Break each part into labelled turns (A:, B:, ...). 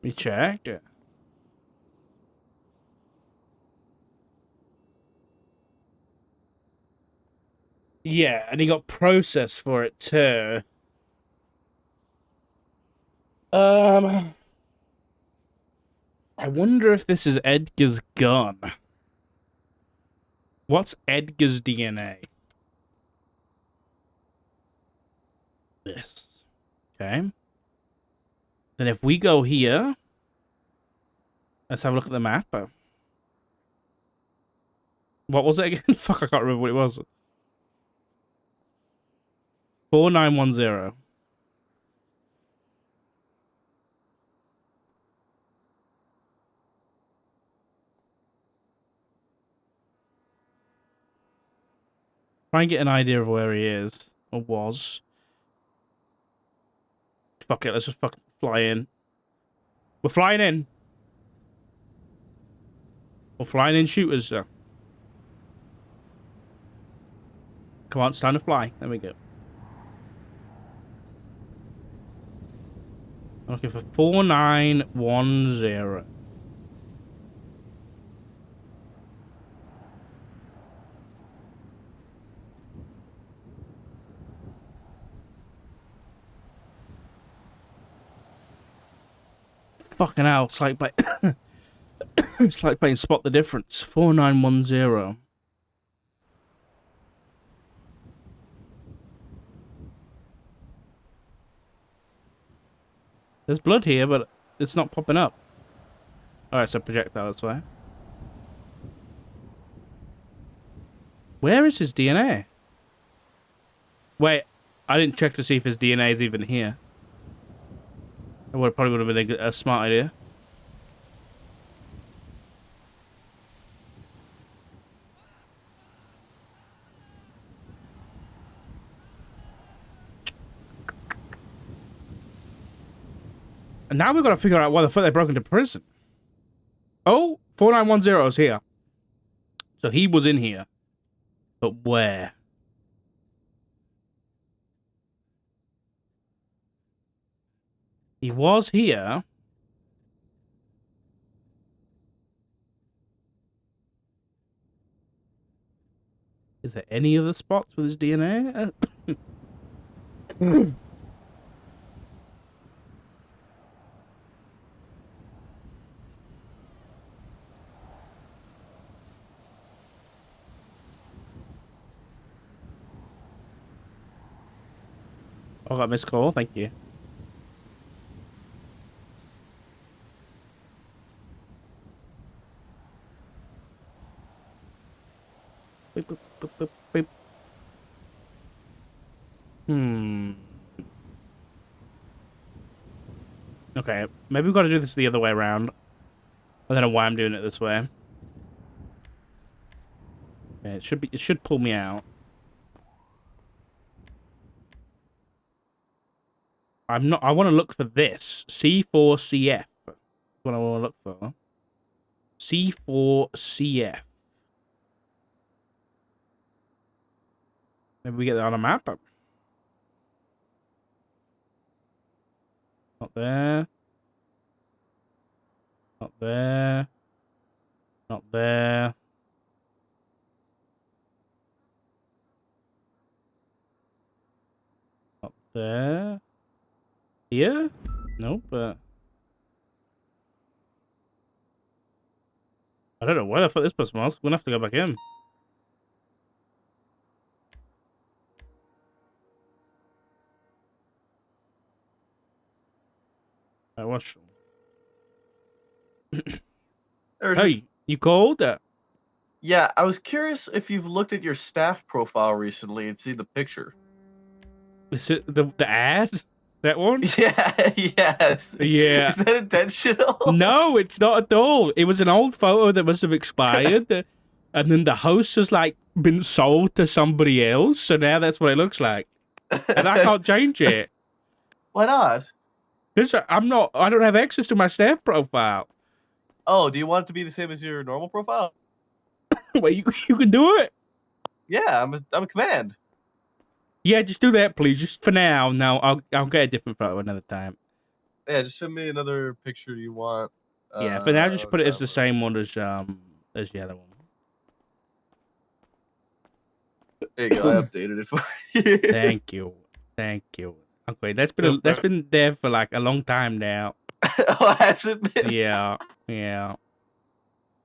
A: We checked. Yeah, and he got processed for it too. I wonder if this is Edgar's gun. What's Edgar's DNA? This. Okay. Then if we go here, let's have a look at the map. What was it again? Fuck, I can't remember what it was. 4910. Try and get an idea of where he is. Or was. Fuck it, let's just fucking fly in. We're flying in. We're flying in shooters, sir. Come on, it's time to fly. There we go. I'm looking for 4910. Fucking hell, it's like it's like playing Spot the Difference. 4910. There's blood here, but it's not popping up. Alright, so projectile this way. Where is his DNA? Wait, I didn't check to see if his DNA is even here. That probably would have been a smart idea. And now we've got to figure out why the fuck they broke into prison. Oh, 4910 is here. So he was in here. But where? He was here. Is there any other spots with his DNA? I got a missed call, thank you. Beep, beep, beep, beep, beep. Okay, maybe we've got to do this the other way around. I don't know why I'm doing it this way. Okay, it should pull me out. I want to look for this. C4CF. That's what I want to look for. C4CF. Maybe we get that on a map. Not there. Not there. Not there. Not there. Here? Nope. I don't know where the fuck this person was. We're gonna have to go back in. I watched. Hey, you called?
B: Yeah, I was curious if you've looked at your staff profile recently and seen the picture.
A: Is it the ad? That one?
B: Yeah, yes.
A: Yeah.
B: Is that intentional?
A: No, it's not at all. It was an old photo that must have expired. And then the host has, like, been sold to somebody else. So now that's what it looks like. And I can't change it.
B: Why not?
A: Because I don't have access to my staff profile.
B: Oh, do you want it to be the same as your normal profile?
A: Well, you can do it.
B: Yeah, I'm a command.
A: Yeah, just do that, please. Just for now. No, I'll get a different photo another time.
B: Yeah, just send me another picture you want.
A: Yeah, for now, just put it as the
B: Whatever.
A: same one as the other one.
B: There you go. I updated it for you.
A: Thank you, thank you. Okay, that's
B: No
A: been there for like a long time now.
B: Oh, has it been?
A: Yeah, yeah.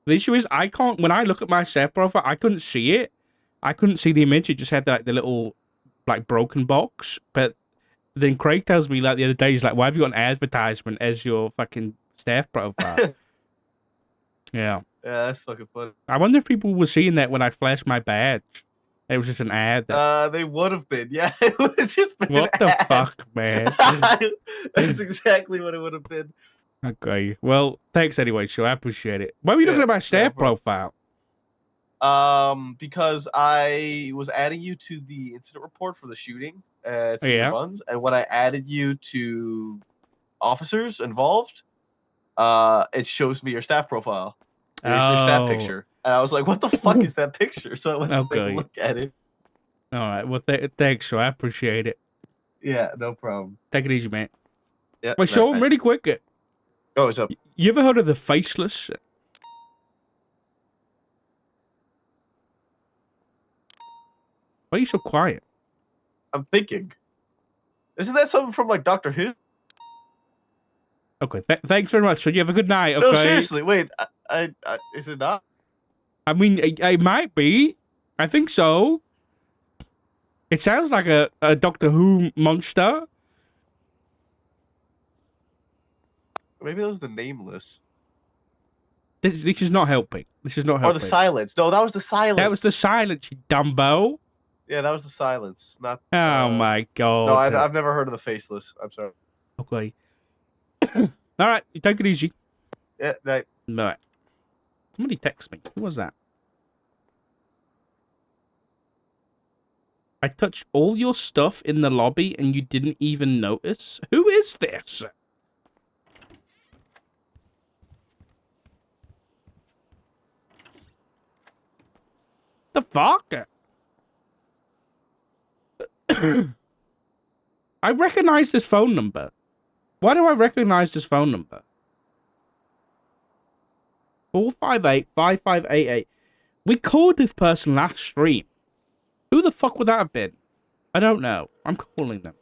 A: The issue is I can't. When I look at my save profile, I couldn't see it. I couldn't see the image. It just had like the little like broken box. But then Craig tells me like the other day, he's like, "Why have you got an advertisement as your fucking staff profile?" Yeah.
B: Yeah, that's fucking funny.
A: I wonder if people were seeing that when I flashed my badge. It was just an ad.
B: They would have been. Yeah, it was just been
A: What
B: an
A: the
B: ad.
A: fuck, man?
B: That's exactly what it would have been.
A: Okay. Well, thanks anyway, sure. I appreciate it. Why were you looking at my staff profile?
B: Because I was adding you to the incident report for the shooting at Senior Buns, and when I added you to officers involved, it shows me your staff profile, your staff picture, and I was like, "What the fuck is that picture?" So I went to take a look at it.
A: All right. Well, thanks, sure. I appreciate it.
B: Yeah, no problem.
A: Take it easy, man.
B: Yeah.
A: Wait, show him really quick.
B: Oh, what's up?
A: You ever heard of the faceless? Why are you so quiet?
B: I'm thinking. Isn't that something from like Doctor Who?
A: Okay, thanks very much. So you have a good night. Okay.
B: No, seriously. Wait, I is it not?
A: I mean, it might be. I think so. It sounds like a Doctor Who monster.
B: Maybe that was the Nameless.
A: This is not helping. This is not helping.
B: Or the Silence. No, that was the Silence.
A: That was the Silence, you Dumbo.
B: Yeah, that was the Silence. Not.
A: Oh my god.
B: No, I've never heard of the Faceless. I'm sorry.
A: Okay. All right, you take it easy.
B: Yeah, night.
A: Bye. Somebody text me. Who was that? I touched all your stuff in the lobby and you didn't even notice? Who is this? The fuck? I recognize this phone number. Why do I recognize this phone number? 458-5588. We called this person last stream. Who the fuck would that have been? I don't know. I'm calling them.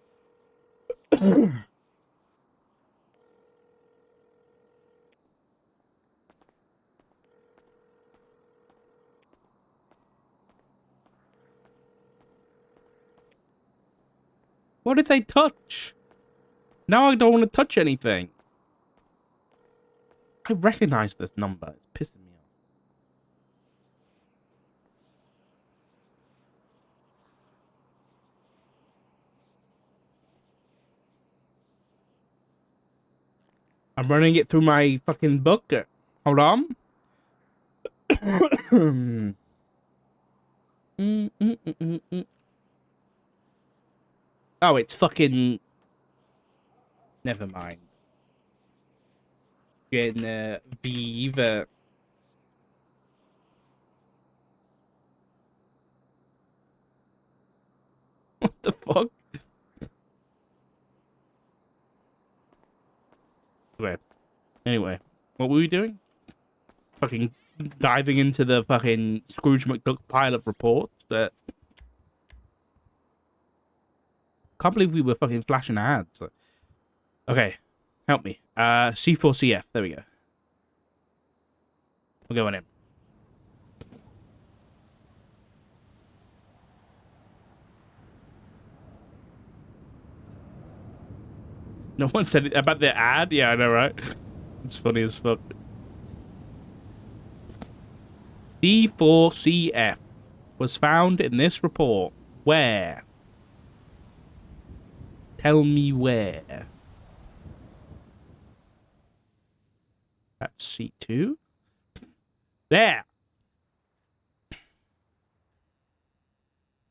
A: What did they touch? Now I don't want to touch anything. I recognize this number. It's pissing me off. I'm running it through my fucking book. Hold on. Oh, it's fucking... Never mind. Genevieve. What the fuck? Okay. Anyway, what were we doing? Fucking diving into the fucking Scrooge McDuck pile of reports that... Can't believe we were fucking flashing ads. Okay, help me. C4CF, there we go. We're going in. No one said it about the ad? Yeah, I know, right? It's funny as fuck. C4CF was found in this report. Where? Tell me where. That's C2. There.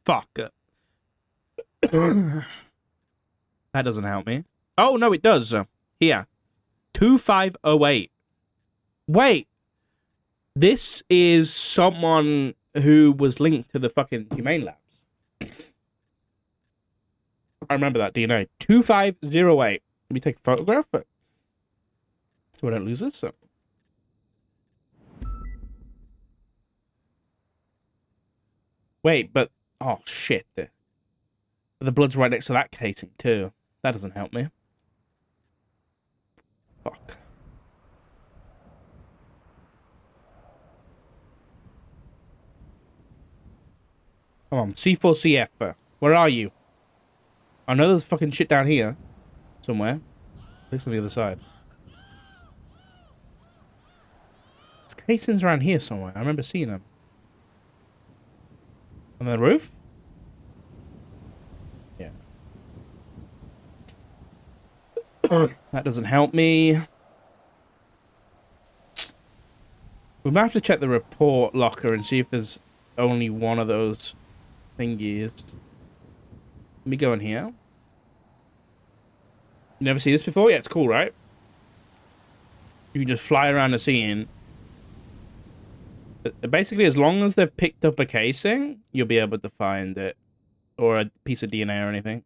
A: Fuck. That doesn't help me. Oh, no, it does. Here. 2508. Wait. This is someone who was linked to the fucking Humane Labs. I remember that DNA. 2508. Let me take a photograph. So I don't lose this. So. Wait, but... Oh, shit. The blood's right next to that casing, too. That doesn't help me. Fuck. Come on, C4CF. Where are you? I know there's fucking shit down here. Somewhere. Looks on the other side. There's casings around here somewhere. I remember seeing them. On the roof? Yeah. That doesn't help me. We might have to check the report locker and see if there's only one of those thingies. Let me go in here. You never see this before? Yeah, it's cool, right? You can just fly around the scene. But basically, as long as they've picked up a casing, you'll be able to find it. Or a piece of DNA or anything.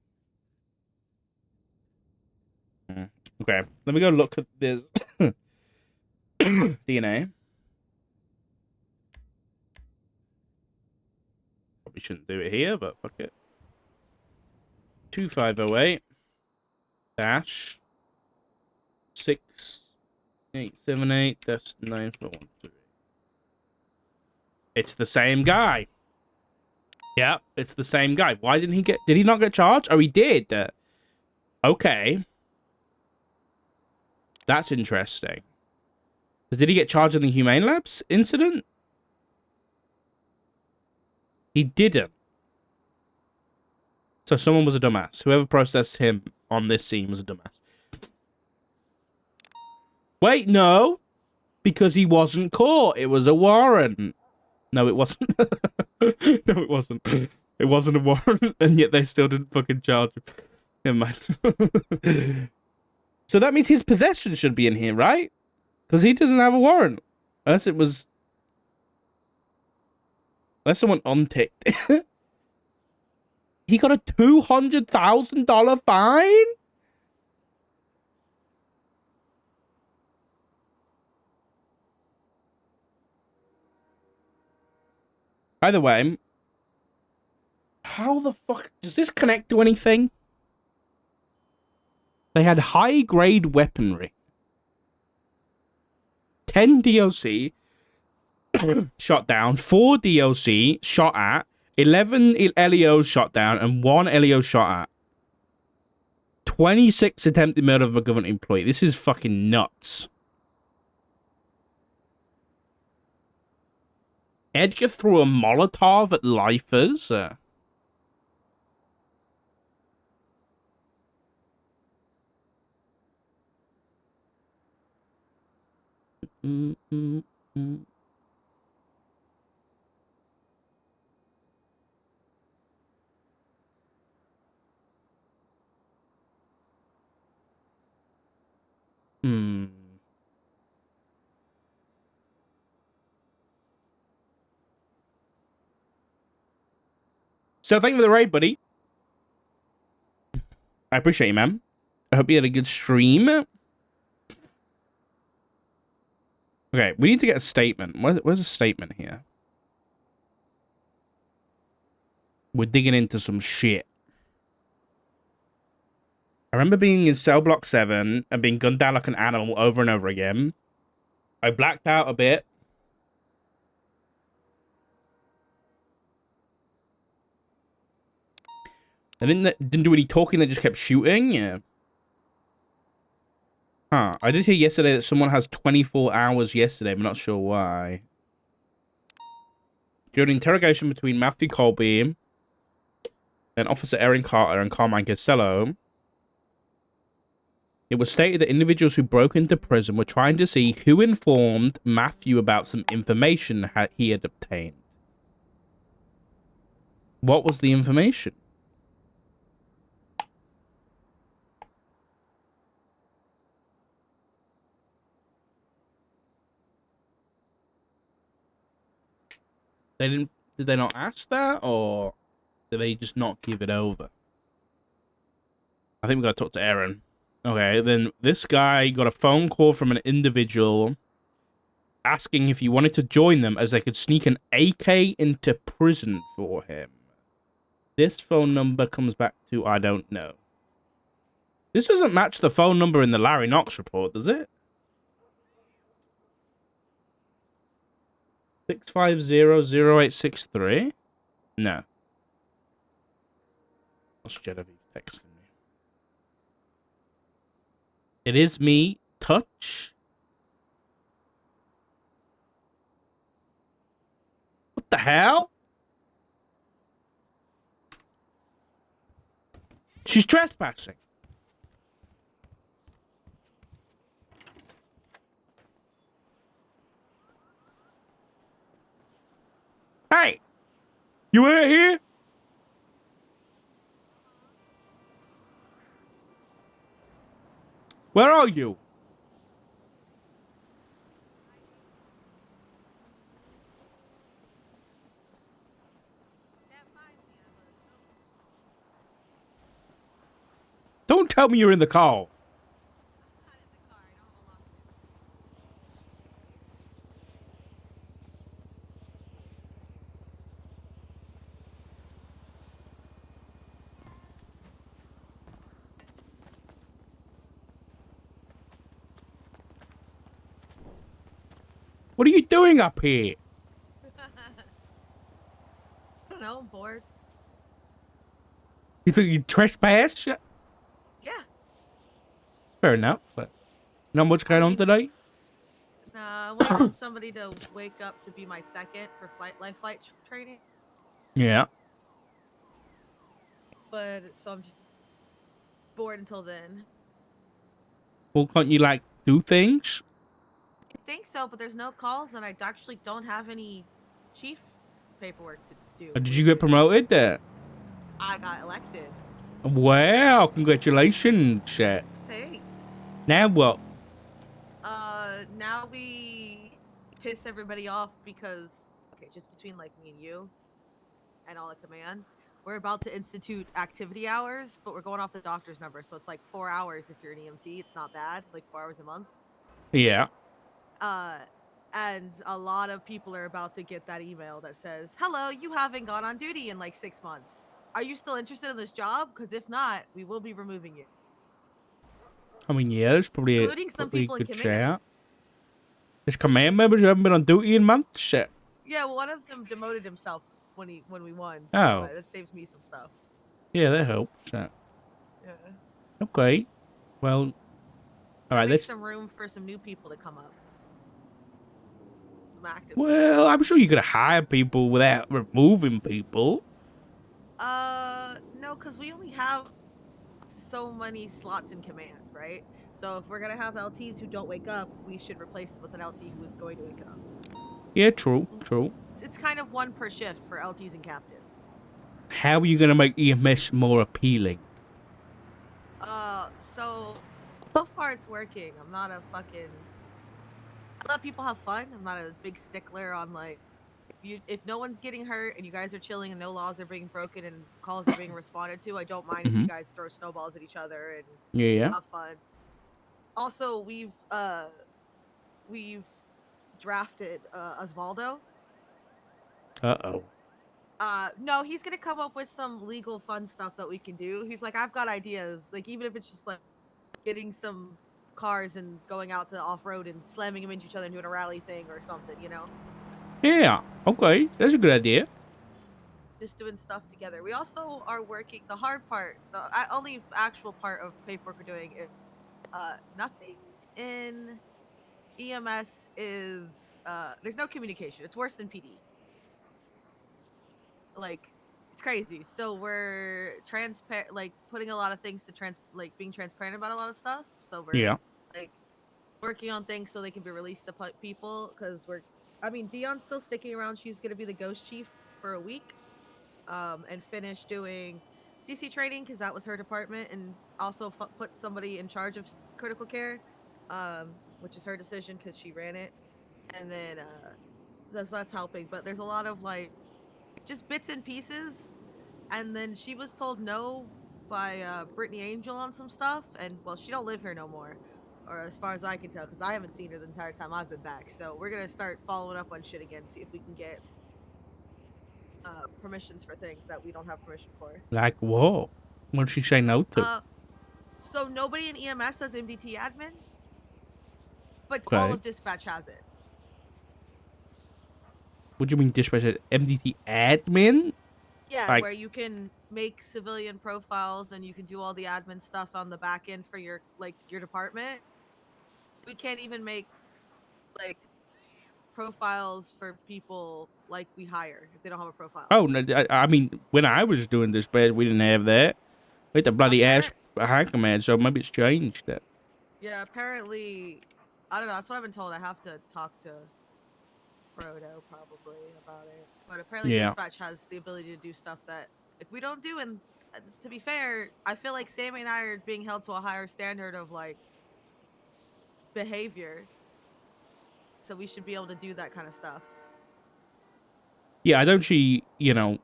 A: Okay, let me go look at this DNA. Probably shouldn't do it here, but fuck it. 2508 dash 6878 dash 9413. It's the same guy. Yeah, it's the same guy. Why didn't he get... Did he not get charged? Oh, he did. Okay. That's interesting. Did he get charged in the Humane Labs incident? He didn't. So someone was a dumbass. Whoever processed him on this scene was a dumbass. Wait, no. Because he wasn't caught. It was a warrant. No, it wasn't. No, it wasn't. It wasn't a warrant, and yet they still didn't fucking charge him. Never mind. So that means his possession should be in here, right? Because he doesn't have a warrant. Unless it was... Unless someone unticked. He got a $200,000 fine? By the way, how the fuck does this connect to anything? They had high-grade weaponry. 10 DOC shot down, 4 DOC shot at, 11 LEO shot down, and 1 LEO shot at. 26 attempted murder of a government employee. This is fucking nuts. Edgar threw a Molotov at lifers. So thank you for the raid, buddy. I appreciate you, man. I hope you had a good stream. Okay, we need to get a statement. Where's a statement here? We're digging into some shit. I remember being in cell block 7 and being gunned down like an animal over and over again. I blacked out a bit. They didn't do any talking, they just kept shooting. Yeah. Huh. I did hear yesterday that someone has 24 hours yesterday. I'm not sure why. During interrogation between Matthew Colby and Officer Erin Carter and Carmine Castello, it was stated that individuals who broke into prison were trying to see who informed Matthew about some information he had obtained. What was the information? Did they not ask that, or did they just not give it over? I think we gotta talk to Aaron. Okay, then this guy got a phone call from an individual asking if he wanted to join them as they could sneak an AK into prison for him. This phone number comes back to I don't know. This doesn't match the phone number in the Larry Knox report, does it? 6500863? No. What's Genevieve texting me? It is me, Touch. What the hell? She's trespassing. Hey! You out here? Where are you? Don't tell me you're in the car. What are you doing up here?
C: I don't know, I'm bored.
A: You think you trespass?
C: Yeah.
A: Fair enough. Not much going on today?
C: Nah, I wanted somebody to wake up to be my second for life flight training.
A: Yeah.
C: But so I'm just bored until then.
A: Well, can't you, like, do things?
C: I think so, but there's no calls, and I actually don't have any chief paperwork to do.
A: Or did you get promoted there?
C: I got elected.
A: Wow, congratulations, shit.
C: Thanks.
A: Now what?
C: Now we piss everybody off because, okay, just between like me and you and all the commands, we're about to institute activity hours, but we're going off the doctor's number, so it's like 4 hours if you're an EMT. It's not bad, like 4 hours a month.
A: Yeah.
C: And a lot of people are about to get that email that says, "Hello, you haven't gone on duty in like 6 months. Are you still interested in this job? Because if not, we will be removing you."
A: I mean, yeah, there's probably
C: Including some people in
A: good
C: command.
A: chat. There's command members who haven't been on duty in months. Shit.
C: Yeah, well, one of them demoted himself when we won, so
A: Oh.
C: that saves me some stuff.
A: Yeah, that helps. Shit.
C: Yeah.
A: Okay. Well, all right.
C: Make some room for some new people to come up.
A: Well, I'm sure you could hire people without removing people.
C: No, because we only have so many slots in command, right? So if we're gonna have LTs who don't wake up, we should replace them with an LT who is going to wake up.
A: Yeah, true, true.
C: It's kind of one per shift for LTs and captains.
A: How are you gonna make EMS more appealing?
C: So far it's working. I'm not a fucking. I let people have fun. I'm not a big stickler on like, if no one's getting hurt and you guys are chilling and no laws are being broken and calls are being responded to, I don't mind if you guys throw snowballs at each other and have fun. Also, we've drafted Osvaldo.
A: Uh-oh.
C: No, he's gonna come up with some legal fun stuff that we can do. He's like, I've got ideas. Like, even if it's just like getting some cars and going out to off-road and slamming them into each other and doing a rally thing or something, you know?
A: Yeah, okay. That's a good idea.
C: Just doing stuff together. We also are working, the hard part, the only actual part of paperwork we're doing is nothing in EMS is, there's no communication. It's worse than PD. Like, it's crazy. So we're transparent, like putting a lot of things to like being transparent about a lot of stuff. So we're like working on things so they can be released to people. Because Dion's still sticking around. She's gonna be the ghost chief for a week, and finish doing CC training because that was her department, and also put somebody in charge of critical care, which is her decision because she ran it. And then that's helping. But there's a lot of like just bits and pieces, and then she was told no by Brittany Angel on some stuff, and well, she don't live here no more, or as far as I can tell, because I haven't seen her the entire time I've been back. So we're gonna start following up on shit again, see if we can get permissions for things that we don't have permission for.
A: Like what? What'd she say no to?
C: So nobody in EMS has MDT admin, but all
A: Okay.
C: of dispatch has it.
A: What do you mean dispatch MDT admin?
C: Yeah,
A: Like,
C: where you can make civilian profiles and you can do all the admin stuff on the back end for your your department. We can't even make like profiles for people like we hire if they don't have a profile.
A: oh no, I mean when I was doing dispatch, we didn't have that. We had the bloody ass high command, so maybe it's changed that.
C: Yeah, apparently, I don't know. That's what I've been told. I have to talk to Frodo probably about it. But apparently, dispatch has the ability to do stuff that like we don't do. And to be fair, I feel like Sammy and I are being held to a higher standard of like behavior, so we should be able to do that kind of stuff.
A: Yeah, I don't see, you know,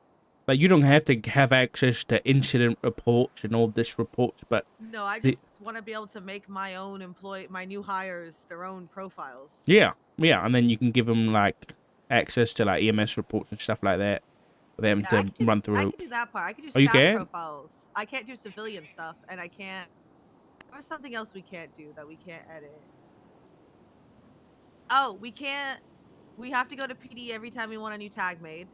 A: like you don't have to have access to incident reports and all this reports, but
C: no, I just want to be able to make my own my new hires, their own profiles.
A: Yeah, and then you can give them like access to like EMS reports and stuff like that for them to run through.
C: I can do that part. I can do staff profiles. I can't do civilian stuff, and I can't. There's something else we can't do that we can't edit. Oh, we can't. We have to go to PD every time we want a new tag made.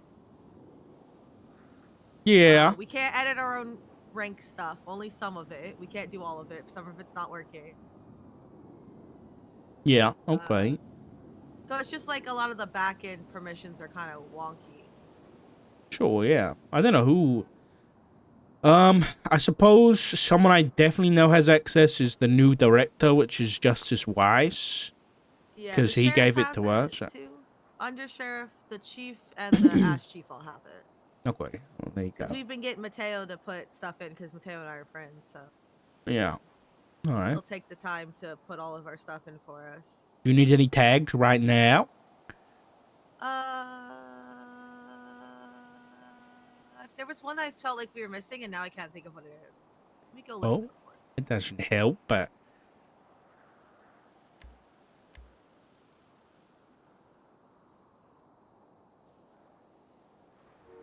A: Yeah.
C: We can't edit our own rank stuff. Only some of it. We can't do all of it. Some of it's not working.
A: Yeah. Okay.
C: So it's just like a lot of the back end permissions are kind of wonky.
A: Sure. Yeah. I don't know who. I suppose someone I definitely know has access is the new director, which is Justice Wise.
C: Yeah.
A: Because he gave it to us.
C: Under Sheriff, the Chief, and the Ash Chief all have it.
A: Okay. Well, there you go.
C: Because we've been getting Mateo to put stuff in because Mateo and I are friends, so.
A: Yeah. All right.
C: He'll take the time to put all of our stuff in for us.
A: Do you need any tags right now?
C: If there was one I felt like we were missing, and now I can't think of what it is. Let me go look.
A: Oh, it doesn't help, but.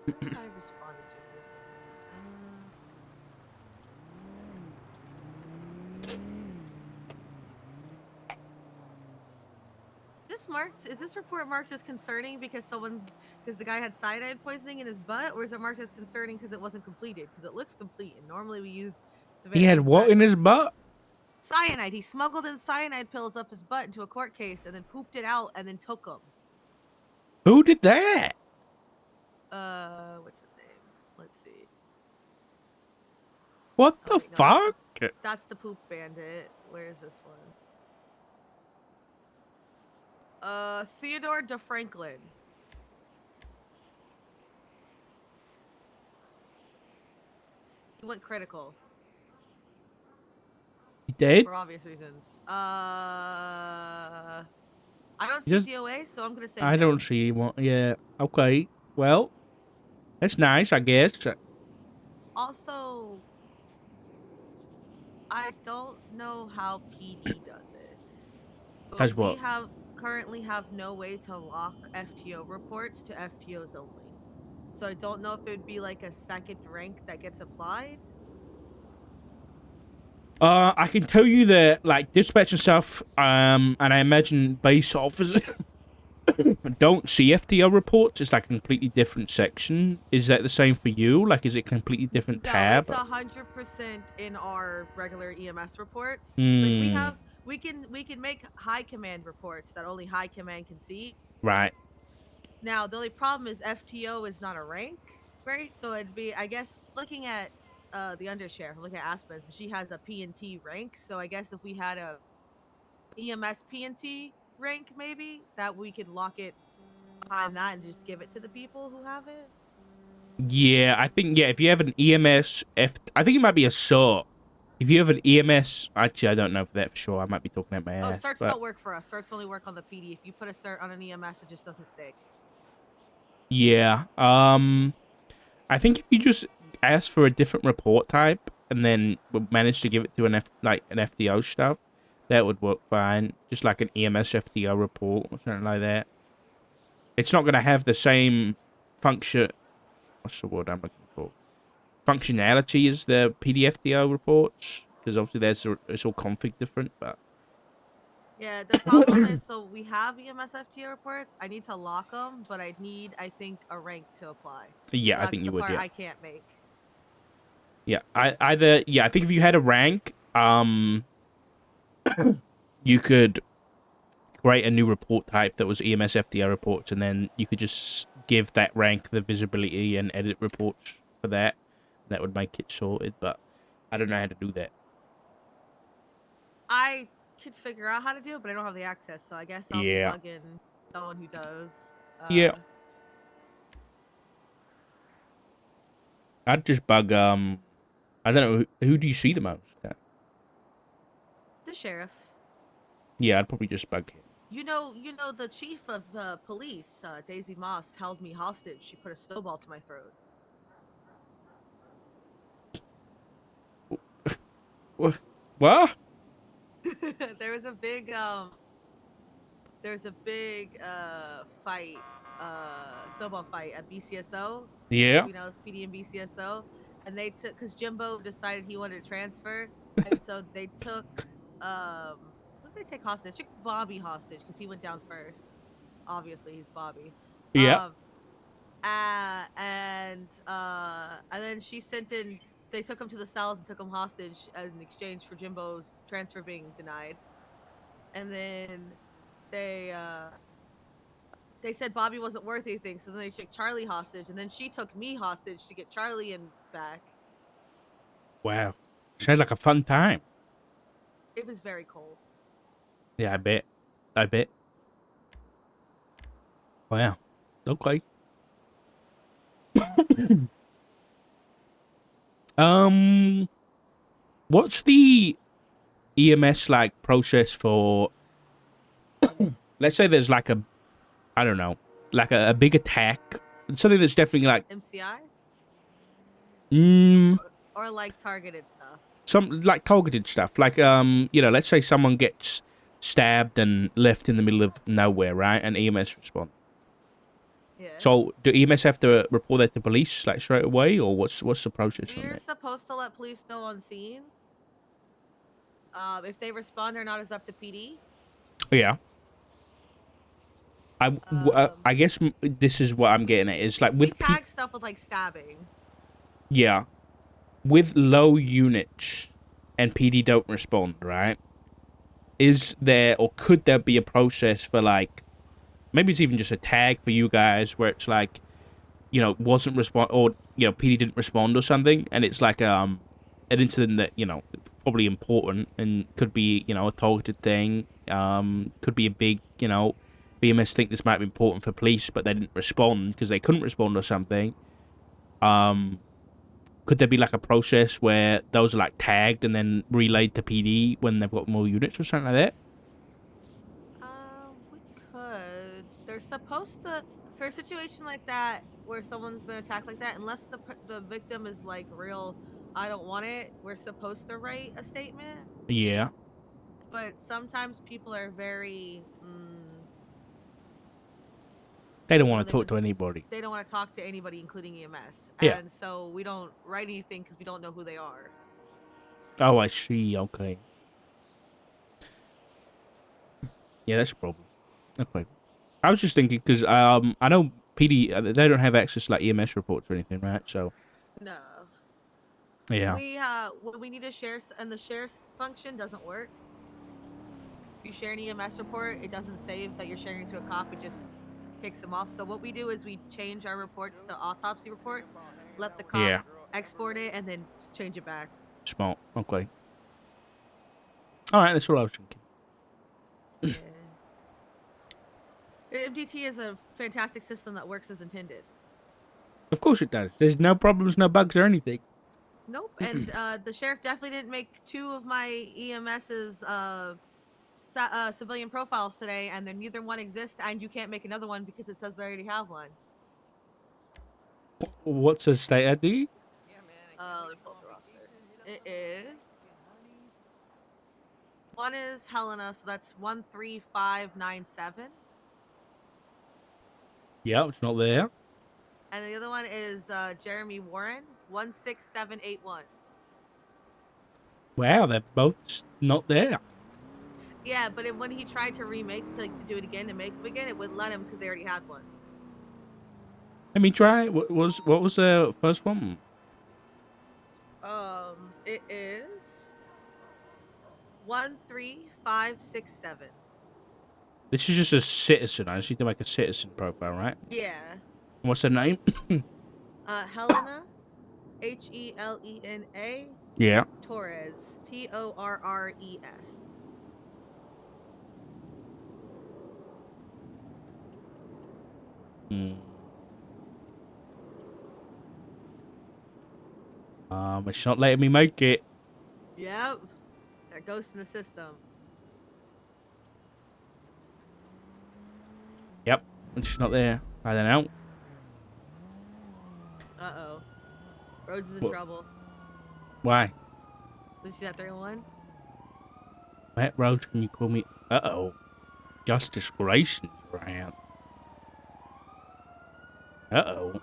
C: I responded to this. Is this report marked as concerning because the guy had cyanide poisoning in his butt, or is it marked as concerning because it wasn't completed? Because it looks complete, and normally we use.
A: He had what in his butt?
C: Cyanide. He smuggled in cyanide pills up his butt into a court case, and then pooped it out, and then took them.
A: Who did that?
C: What's his name? Let's see.
A: What the fuck?
C: That's the poop bandit. Where is this one? Theodore DeFranklin. He went critical.
A: He did?
C: For obvious reasons. I don't see DOA, so I'm gonna say
A: I don't see one. Yeah. Okay. Well, that's nice, I guess.
C: Also, I don't know how PD does it.
A: Does what?
C: We currently have no way to lock FTO reports to FTOs only. So I don't know if it would be like a second rank that gets applied.
A: I can tell you that, like, dispatch and stuff, and I imagine base officers don't see FTO reports. It's like a completely different section. Is that the same for you? Like, is it a completely different tab?
C: No, it's 100% in our regular EMS reports. Like we can make high command reports that only high command can see.
A: Right.
C: Now, the only problem is FTO is not a rank, right? So it'd be, I guess, looking at the undersheriff, looking at Aspen, she has a P&T rank. So I guess if we had a EMS P&T rank, maybe that we could lock it behind that and just give it to the people who have it.
A: Yeah, I think, if you have an EMS, I think it might be a SOT. If you have an EMS, actually, I don't know for that for sure. I might be talking about my ass.
C: Certs don't work for us. Certs only work on the PD. If you put a cert on an EMS, it just doesn't stick.
A: Yeah. I think if you just ask for a different report type, and then we managed to give it to an FDO stuff, that would work fine. Just like an EMS FDO report or something like that. It's not going to have the same function. What's the word I'm looking for? Functionality as the PDFDO reports, because obviously it's all config different, but
C: yeah, the problem is, so we have EMS FTA reports. I need to lock them, but I think, a rank to apply.
A: yeah,
C: So
A: I
C: that's
A: think you
C: the
A: would.
C: part
A: Yeah,
C: I can't make.
A: yeah. I think if you had a rank, you could create a new report type that was EMS FDO reports, and then you could just give that rank the visibility and edit reports for that. That would make it sorted, but I don't know how to do that.
C: I could figure out how to do it, but I don't have the access, so I guess I'll be
A: Yeah.
C: bugging someone who does.
A: Yeah. I'd just bug, I don't know, who do you see the most?
C: The sheriff.
A: Yeah, I'd probably just bug him.
C: You know, the chief of police, Daisy Moss, held me hostage. She put a snowball to my throat.
A: What?
C: There was a big fight, snowball fight at BCSO.
A: Yeah.
C: As we know, it's PD and BCSO, and they took, because Jimbo decided he wanted to transfer, and so they took who did they take hostage? They took Bobby hostage because he went down first. Obviously, he's Bobby.
A: Yeah.
C: And then she sent in. They took him to the cells and took him hostage in exchange for Jimbo's transfer being denied. And then they said Bobby wasn't worth anything, so then they took Charlie hostage, and then she took me hostage to get Charlie in back.
A: Wow. Sounds like a fun time.
C: It was very cold.
A: Yeah, I bet. Wow. Okay. What's the EMS like process for? Let's say there's like a, I don't know, like a big attack, something that's definitely like
C: MCI.
A: mm,
C: Or like targeted stuff.
A: some like targeted stuff. Like let's say someone gets stabbed and left in the middle of nowhere, right? And EMS respond.
C: Yeah.
A: So do EMS have to report that to police like straight away, or what's the process on
C: We're
A: that?
C: supposed to let police know on scene. If they respond or not is up to PD.
A: Yeah. I guess this is what I'm getting at. Is like with
C: we tag stuff with like stabbing.
A: Yeah, with low units and PD don't respond, right? Is there or could there be a process for like maybe it's even just a tag for you guys where it's like wasn't respond or PD didn't respond or something, and it's like an incident that probably important and could be a targeted thing, could be a big BMS think this might be important for police but they didn't respond because they couldn't respond or something. Could there be like a process where those are like tagged and then relayed to PD when they've got more units or something like that?
C: We could. They're supposed to, for a situation like that where someone's been attacked like that, unless the victim is like real, I don't want it. We're supposed to write a statement.
A: Yeah.
C: But sometimes people are very.
A: They don't want to talk to anybody.
C: They don't want to talk to anybody, including EMS.
A: Yeah.
C: And so we don't write anything because we don't know who they are.
A: Oh, I see. Okay. Yeah, that's a problem. Okay. I was just thinking because I know PD they don't have access to like EMS reports or anything, right? So.
C: No.
A: Yeah.
C: We need to share, and the share function doesn't work. If you share an EMS report, it doesn't save that you're sharing to a cop. It just kicks them off. So what we do is we change our reports to autopsy reports, let the cop export it, and then change it back.
A: Smart. Okay. All right, that's what I was thinking.
C: Yeah. MDT is a fantastic system that works as intended.
A: Of course it does. There's no problems, no bugs, or anything.
C: Nope. And the sheriff definitely didn't make 2 of my EMS's civilian profiles today, and then neither one exists, and you can't make another one because it says they already have one.
A: What's the state ID?
C: Let me pull up the roster. It is. One is Helena, so that's 13597.
A: Yeah, it's not there.
C: And the other one is Jeremy Warren, 16781.
A: Wow, they're both not there.
C: Yeah, but when he tried to remake, to do it again and make them again, it wouldn't let him because they already had one.
A: Let me try. What was the first one?
C: It is 13567.
A: This is just a citizen. I just need to make a citizen profile, right?
C: Yeah.
A: What's her name?
C: Helena, Helena.
A: Yeah.
C: Torres, Torres.
A: It's not letting me make it.
C: Yep. They're ghosts in the system.
A: Yep. It's not there. I don't know.
C: Uh-oh. Rhodes is in trouble.
A: Why?
C: Was she at 3-1?
A: Matt Rhodes, can you call me? Uh-oh. Justice Grayson's around. Uh-oh.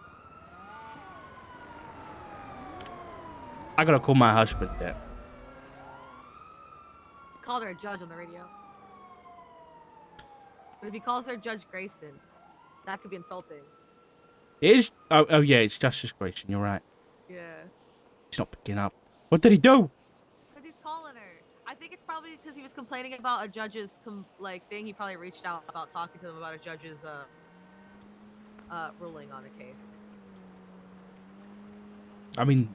A: I gotta call my husband there.
C: Called her a judge on the radio. But if he calls her Judge Grayson, that could be insulting.
A: It is. Oh yeah, it's Justice Grayson. You're right.
C: Yeah.
A: He's not picking up. What did he do?
C: Because he's calling her. I think it's probably because he was complaining about a judge's thing. He probably reached out about talking to them about a judge's ruling on a case.
A: I mean,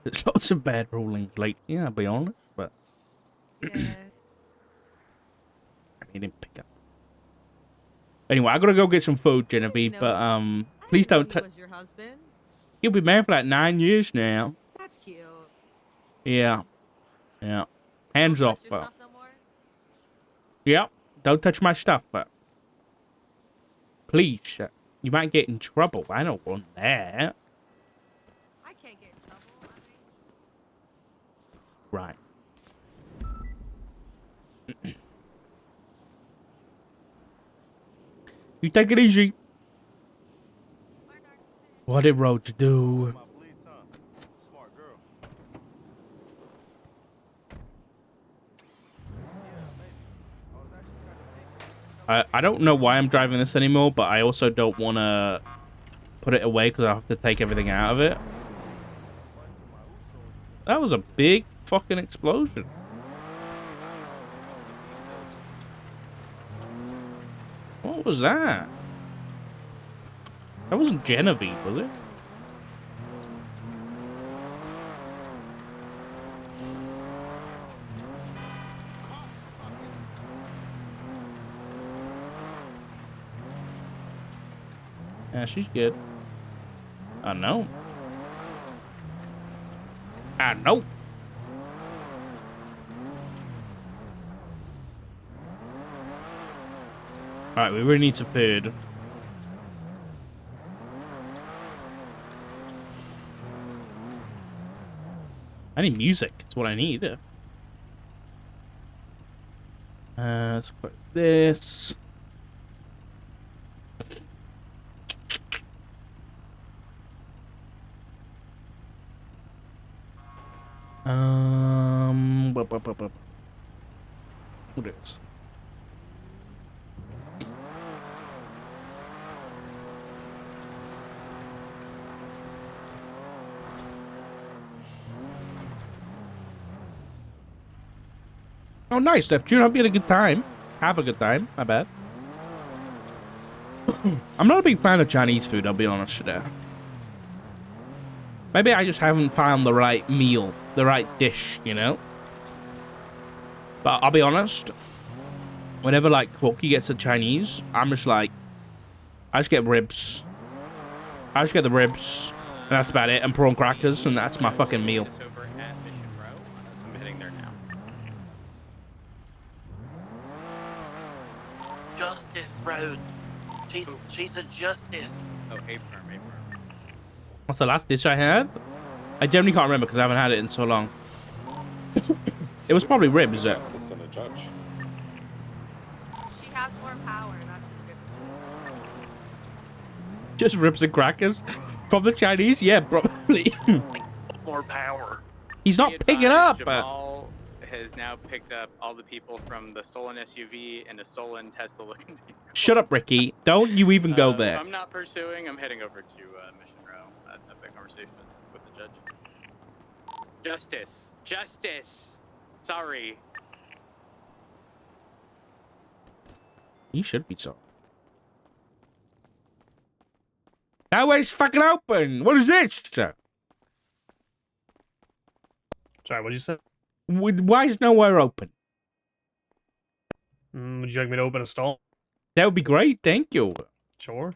A: there's lots of bad rulings lately, I'll be honest, but
C: Yeah.
A: he didn't pick up. Anyway, I gotta go get some food, Genevieve, but please don't touch.
C: Was your husband?
A: You'll be married for like 9 years now.
C: That's cute.
A: Yeah. Yeah. Hands
C: Don't
A: off.
C: touch your stuff no more?
A: Yeah. Don't touch my stuff. Please. You might get in trouble. I don't want that.
C: I can't get in trouble.
A: Right. You take it easy. What did Roach do? I don't know why I'm driving this anymore, but I also don't want to put it away because I have to take everything out of it. That was a big fucking explosion. What was that? That wasn't Genevieve, was it? Yeah, she's good. I know. I know. Alright, we really need some food. I need music. It's what I need. Let's close this. What is? Oh, nice, Neptune. Hope you had a good time. Have a good time. My bad. I'm not a big fan of Chinese food, I'll be honest with you. Maybe I just haven't found the right meal, the right dish, you know? But I'll be honest, whenever, like, Corky gets a Chinese, I'm just like, I just get ribs. I just get the ribs, and that's about it, and prawn crackers, and that's my fucking meal.
D: Justice Road. She's a justice. Oh, hey, firm.
A: What's the last dish I had? I generally can't remember because I haven't had it in so long. It was probably ribs.
C: She has more power. That's
A: Just ribs and crackers from the Chinese. Yeah, probably.
D: More power.
A: He's not
E: Be
A: picking
E: advised,
A: up.
E: Jamal has now picked up all the people from the stolen SUV and the stolen Tesla looking vehicle.
A: Shut up, Ricky. Don't you even go
E: If
A: there.
E: I'm not pursuing, I'm heading over to Mission Row. Have that conversation with the judge. Justice. Justice. Sorry.
A: You should be sorry. That way's fucking open. What is this?
F: Sorry, what did you say?
A: Why is nowhere open?
F: Would you like me to open a stall?
A: That would be great. Thank you.
F: Sure.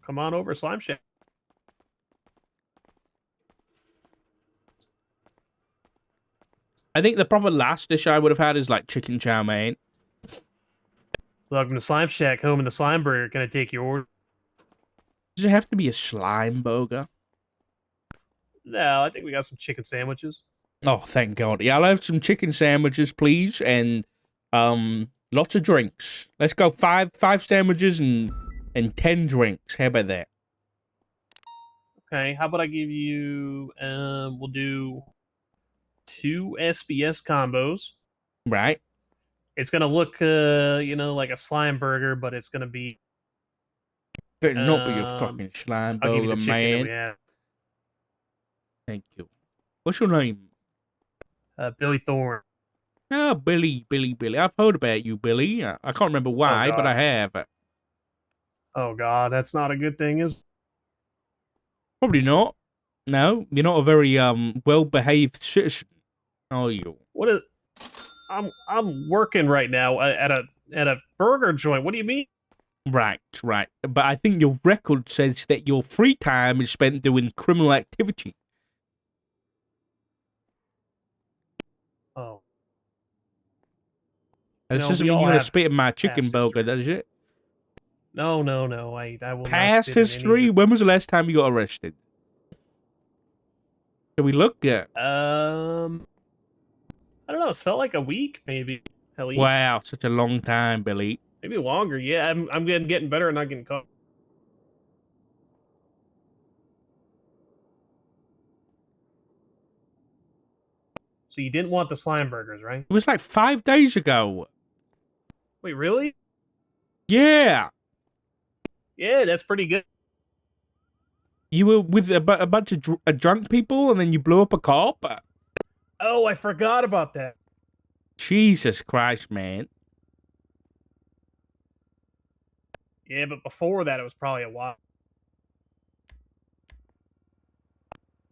F: Come on over, Slime Shack.
A: I think the proper last dish I would have had is like chicken chow mein.
F: Welcome to Slime Shack, home in the Slime Burger. Can I take your order?
A: Does it have to be a slime burger?
F: No, I think we got some chicken sandwiches.
A: Oh, thank God. Yeah, I'll have some chicken sandwiches, please, and lots of drinks. Let's go five sandwiches and 10 drinks. How about that?
F: Okay, how about I give you, we'll do 2 SBS combos.
A: Right.
F: It's gonna look, like a slime burger, but it's gonna be.
A: Better not be a fucking slime
F: I'll give you
A: burger,
F: the chicken that we
A: man.
F: have.
A: Thank you. What's your name?
F: Billy Thorne.
A: Oh, Billy. I've heard about you, Billy. I can't remember why, but I have.
F: Oh God, that's not a good thing, is?
A: Probably not. No, you're not a very well-behaved citizen, are you?
F: What is? I'm working right now at a burger joint. What do you mean?
A: Right. But I think your record says that your free time is spent doing criminal activity.
F: Oh.
A: This
F: No,
A: doesn't
F: we
A: mean
F: all
A: you're gonna
F: have
A: spit in my chicken
F: past
A: burger,
F: history.
A: does it?
F: No. I will
A: Past
F: not spit in any
A: history?
F: of
A: When was the last time you got arrested? Did we look at?
F: I don't know. It's felt like a week, maybe. At least.
A: Wow, such a long time, Billy.
F: Maybe longer. Yeah, I'm getting better and not getting caught. So you didn't want the slime burgers, right?
A: It was like 5 days ago.
F: Wait, really?
A: Yeah.
F: Yeah, that's pretty good.
A: You were with a bunch of drunk people and then you blew up a cop?
F: Oh, I forgot about that.
A: Jesus Christ, man.
F: Yeah, but before that, it was probably a while.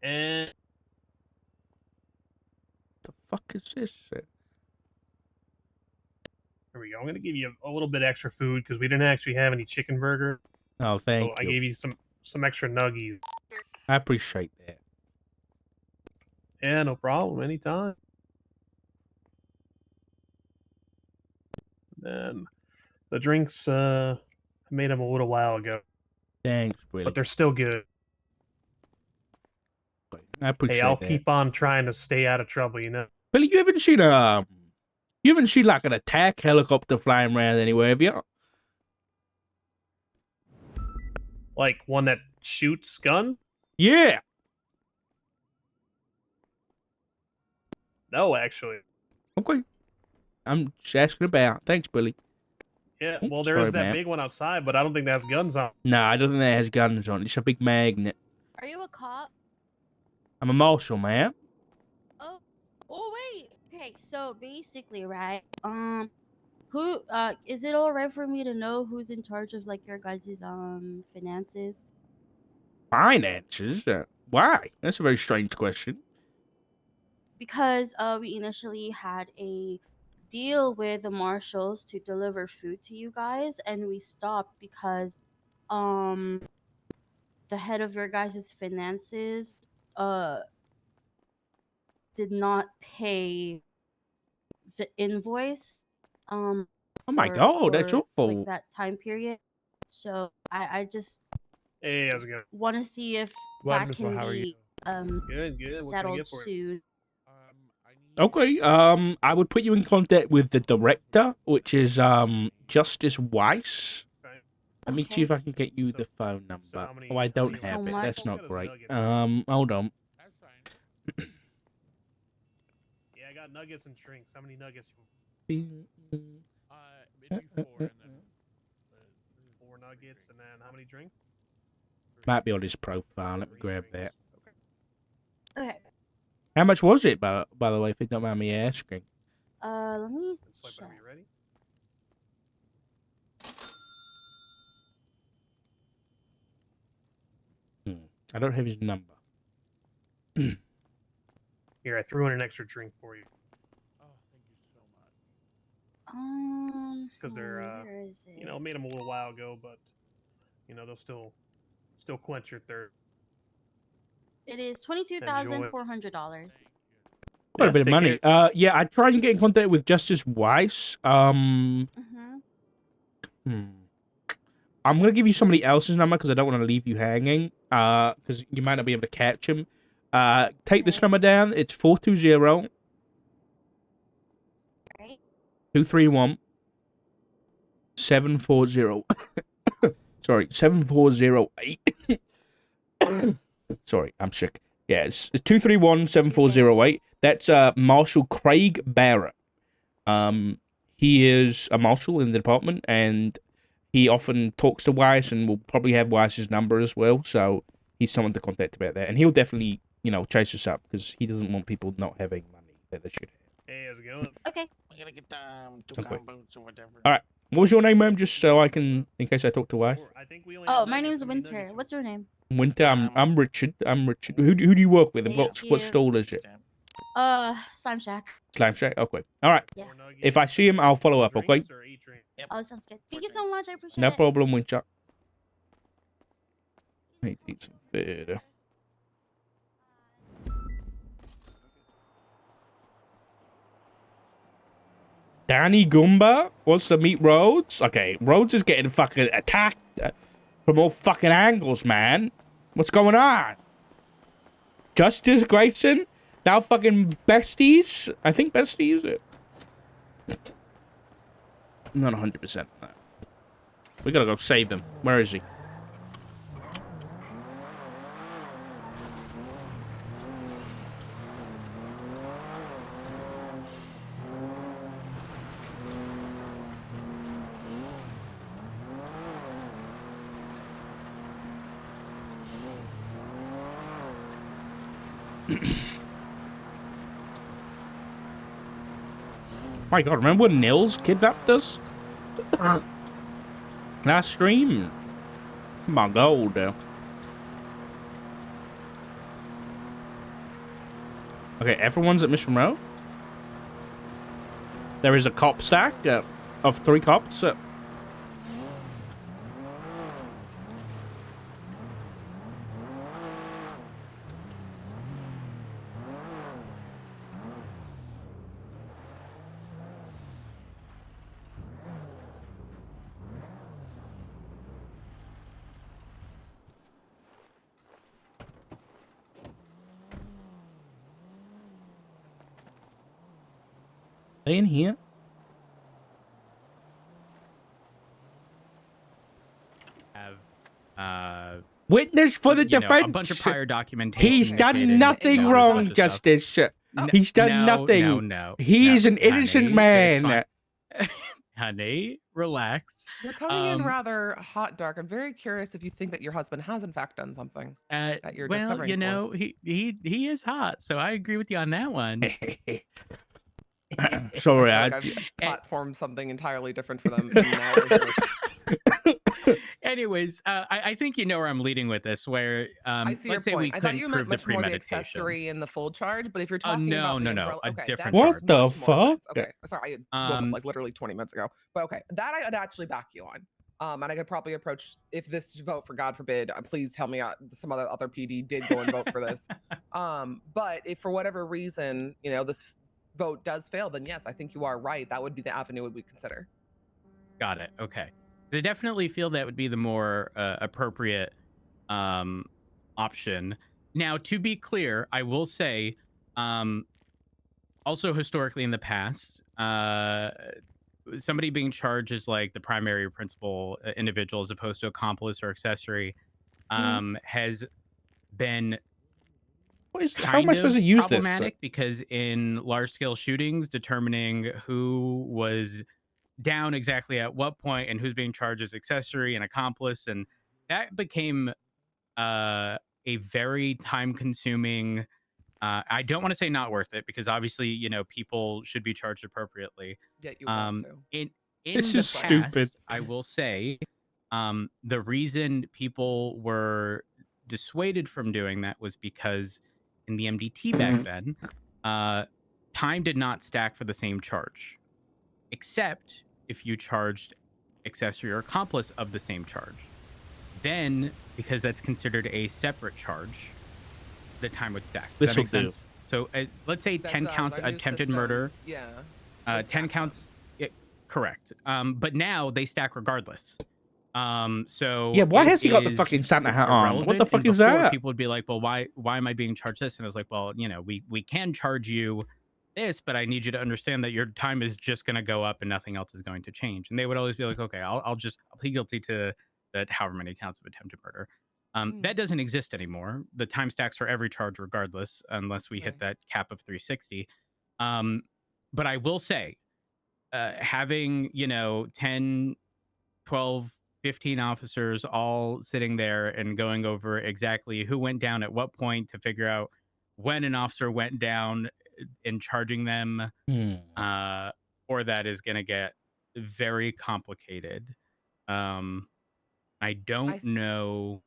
F: And
A: The fuck is this?
F: here we go. I'm gonna give you a little bit extra food because we didn't actually have any chicken burger.
A: Oh, thank
F: So
A: you.
F: I gave you some extra nuggies.
A: I appreciate that.
F: Yeah, no problem. Anytime. Then the drinks, I made them a little while ago,
A: Thanks, Billy.
F: but they're still good.
A: I appreciate
F: Hey, I'll
A: that.
F: keep on trying to stay out of trouble, you know.
A: Billy, you haven't seen like an attack helicopter flying around anywhere, have you?
F: Like one that shoots gun?
A: Yeah.
F: No, actually.
A: Okay. I'm just asking about. Thanks, Billy.
F: Yeah,
A: Oh,
F: well, there
A: sorry,
F: is that
A: ma'am.
F: big one outside, but I don't think that has guns on.
A: No, I don't think that has guns on it. It's a big magnet.
G: Are you a cop?
A: I'm a marshal, man.
G: Oh wait. Okay, so basically, right? Who is it all right for me to know who's in charge of like your guys' finances?
A: Finances? Why? That's a very strange question.
G: Because we initially had a deal with the marshals to deliver food to you guys, and we stopped because the head of your guys' finances did not pay the invoice
A: Oh my God, that's your
G: like
A: fault.
G: that time period. So I just
F: Hey, how's it going?
G: want to see if that
H: Wonderful,
G: can
H: how are you?
G: be
F: Good. What can I
G: settled
F: get for you?
G: soon.
A: I Okay. I would put you in contact with the director, which is Justice Weiss.
F: Okay.
A: Let me see if I can get you the phone number.
F: how many-
A: Oh, I
F: how
A: don't
F: many-
A: have
G: So
A: it. That's
G: much.
A: not great.
F: Nuggets.
A: Hold on.
F: Yeah, I got nuggets and drinks. How many nuggets?
H: Maybe 4 and then
F: 4 nuggets, and then how many drinks?
A: Might be on his profile. Let me
F: 3
A: grab
F: drinks.
A: that.
G: Okay.
A: How much was it, by the way, if you don't mind me asking?
G: Let me
F: Okay. Swipe
G: check.
F: whenever you're ready.
A: I don't have his number.
F: Here, I threw in an extra drink for you.
H: oh, thank you so much.
F: It's 'cause they're,
G: where is it?
F: You know, made them a little while ago, but you know they'll still quench your thirst.
G: It is $22,400.
A: Quite a bit of
F: take
A: money.
F: care.
A: Yeah, I tried and get in contact with Justice Weiss.
G: Mm-hmm.
A: I'm gonna give you somebody else's number because I don't want to leave you hanging. Because you might not be able to catch him. Take this
G: Okay.
A: number down. It's 420
G: Right.
A: 231 740. Sorry, 7408. Sorry, I'm sick. Yeah, it's 231 7408. That's Marshal Craig Barrett. He is a marshal in the department, and he often talks to Weiss, and will probably have Weiss's number as well. So he's someone to contact about that, and he'll definitely, chase us up because he doesn't want people not having money that they should have.
F: Hey, how's it going?
G: Okay.
H: I'm gonna get 2
A: Okay.
H: combos or whatever.
A: All right. What was your name, ma'am? Just so I can, in case I talk to Weiss.
F: I think we only
G: Oh,
F: have
G: my name
F: nuggets.
G: is
F: How many
G: Winter.
F: nuggets
G: What's your name?
A: Winter. I'm Richard. I'm Richard. Who do you work with? And
G: Thank
A: what
G: you.
A: stall is it?
G: Slime Shack.
A: Slime Shack. Okay. All right.
G: Yeah.
F: 4 nuggets,
A: If I see him, I'll follow
F: 4
A: up. Okay.
F: drinks, or 8 drinks?
G: Oh, sounds good. Thank you so much. I appreciate
A: No
G: it.
A: problem, Winter. Need to eat some food. Danny Goomba wants to meet Rhodes. Okay, Rhodes is getting fucking attacked from all fucking angles, man. What's going on? Justice Grayson? Now fucking besties? I think besties. I'm not 100%. We gotta go save them. Where is he? My god, remember when Nils kidnapped us? Last stream? My god. Okay, everyone's at Mission Row? There is a cop stack of 3 cops. They in here?
E: Have
A: Witness for the
E: you know,
A: defense.
E: a bunch of prior documentation.
A: He's done
E: indicating
A: nothing
E: all this
A: wrong,
E: bunch of stuff.
A: Justice. He's done nothing.
E: No.
A: He's an innocent man.
E: Honey, honey, relax.
I: You're coming in rather hot, dark. I'm very curious if you think that your husband has in fact done something that you're just
E: Well,
I: covering
E: you
I: for.
E: know, he is hot, so I agree with you on that one.
A: Sorry,
I: I feel like I've platformed something entirely different for them. And now we're like,
E: Anyways, I think you know where I'm leading with this. Where
I: I see your
E: let's say we
I: point. I thought
E: couldn't
I: you
E: prove
I: meant
E: the
I: much more the
E: premeditation.
I: accessory and the full charge, but if you're
E: Oh,
I: talking
E: no,
I: about the
E: no, no,
I: umbrella,
E: a
I: okay,
E: different
I: that
A: What
I: makes
A: the
I: much more sense.
A: fuck?
I: Okay, sorry, I woke up like literally 20 minutes ago, but okay, that I would actually back you on. And I could probably approach if this vote for God forbid, please help me out. Some other PD did go and vote for this. But if for whatever reason, this vote does fail, then yes, I think you are right. That would be the avenue we consider.
E: Got it. Okay. I definitely feel that would be the more appropriate option. Now, to be clear, I will say Also, historically in the past, somebody being charged as like the primary or principal individual as opposed to accomplice or accessory has been
A: how am I supposed to use this?
E: problematic because in large scale shootings, determining who was down exactly at what point and who's being charged as accessory and accomplice, and that became a very time consuming. I don't want to say not worth it because obviously, you know, people should be charged appropriately.
I: Yet you want to.
E: In
A: This
E: the
A: is
E: past,
A: stupid.
E: I will say, the reason people were dissuaded from doing that was because in the MDT back then, time did not stack for the same charge, except if you charged accessory or accomplice of the same charge. Then, because that's considered a separate charge, the time would stack. Does that make sense? So let's say 10 counts attempted murder.
I: Yeah.
E: 10 counts. Correct. But now they stack regardless. So
A: yeah, why
E: it
A: has he got the
E: is
A: fucking Santa hat on? What the
E: irrelevant.
A: fuck
E: And
A: is
E: before,
A: that?
E: people would be like, well, why am I being charged this? And I was like, well, you know, we can charge you this, but I need you to understand that your time is just going to go up and nothing else is going to change. And they would always be like, okay, I'll plead guilty to that however many counts of attempted murder. That doesn't exist anymore. The time stacks for every charge regardless, unless we hit that cap of 360. But I will say, having, you know, 10, 12, 15 officers all sitting there and going over exactly who went down at what point to figure out when an officer went down and charging them, or that is going to get very complicated. I don't know.